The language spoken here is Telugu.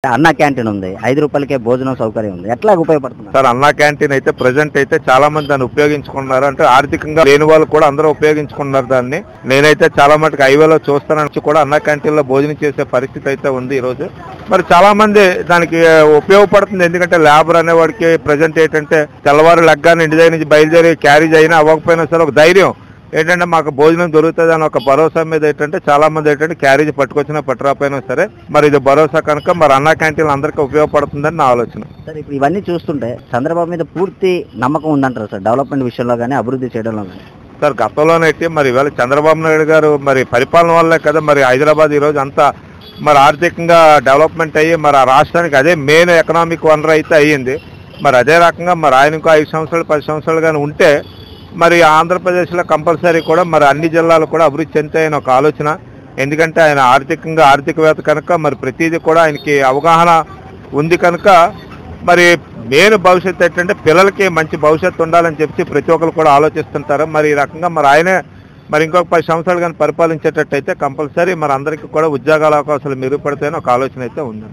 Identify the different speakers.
Speaker 1: అన్నా క్యాంటీన్ ఉంది, 5 రూపాయలకే భోజనం సౌకర్యం ఉంది. ఎట్లా ఉపయోగపడుతుంది
Speaker 2: సార్? అన్నా క్యాంటీన్ అయితే ప్రెసెంట్ అయితే చాలా మంది దాన్ని ఉపయోగించుకుంటున్నారు. అంటే ఆర్థికంగా లేని వాళ్ళు కూడా అందరూ ఉపయోగించుకుంటున్నారు దాన్ని. నేనైతే చాలా మటుకు హైవేలో చూస్తానని కూడా అన్నా క్యాంటీన్ లో భోజనం చేసే పరిస్థితి అయితే ఉంది ఈ రోజు. మరి చాలా మంది దానికి ఉపయోగపడుతుంది. ఎందుకంటే లేబర్ అనేవాడికి ప్రెసెంట్ ఏంటంటే తెల్లవారు లగ్గాన్ని ఇంటి దగ్గర నుంచి బయలుదేరి క్యారేజ్ అయినా అవ్వకపోయినా సరే ఒక ధైర్యం ఏంటంటే మాకు భోజనం దొరుకుతుంది అని ఒక భరోసా మీద ఏంటంటే చాలా మంది ఏంటంటే క్యారేజ్ పట్టుకొచ్చినా పట్టురాపోయినా సరే మరి ఇది భరోసా కనుక మరి అన్నా క్యాంటీన్ అందరికీ ఉపయోగపడుతుందని నా ఆలోచన.
Speaker 1: సార్, ఇప్పుడు ఇవన్నీ చూస్తుంటే చంద్రబాబు మీద పూర్తి నమ్మకం ఉందంటారు సార్, డెవలప్మెంట్ విషయంలో కానీ అభివృద్ధి చేయడంలో కానీ?
Speaker 2: సార్, గతంలోనైతే మరి ఇవాళ చంద్రబాబు నాయుడు గారు మరి పరిపాలన వల్లే కదా మరి హైదరాబాద్ ఈరోజు అంతా మరి ఆర్థికంగా డెవలప్మెంట్ అయ్యి మరి ఆ రాష్ట్రానికి అదే మెయిన్ ఎకనామిక్ వనరు అయితే అయ్యింది. మరి అదే రకంగా మరి ఆయన ఇంకో 5 సంవత్సరాలు 10 సంవత్సరాలు కానీ ఉంటే మరి ఆంధ్రప్రదేశ్లో కంపల్సరీ కూడా మరి అన్ని జిల్లాలు కూడా అభివృద్ధి చెందుతాయని ఒక ఆలోచన. ఎందుకంటే ఆయన ఆర్థికవేత్త కనుక మరి ప్రతిదీ కూడా ఆయనకి అవగాహన ఉంది కనుక మరి మెయిన్ భవిష్యత్తు ఏంటంటే పిల్లలకి మంచి భవిష్యత్తు ఉండాలని చెప్పి ప్రతి ఒక్కరు కూడా ఆలోచిస్తుంటారు. మరి ఈ రకంగా మరి ఆయనే మరి ఇంకొక 10 సంవత్సరాలు కానీ పరిపాలించేటట్టయితే కంపల్సరీ మరి అందరికీ కూడా ఉద్యోగాల అవకాశాలు మెరుగుపడతాయని ఒక ఆలోచన అయితే ఉంది.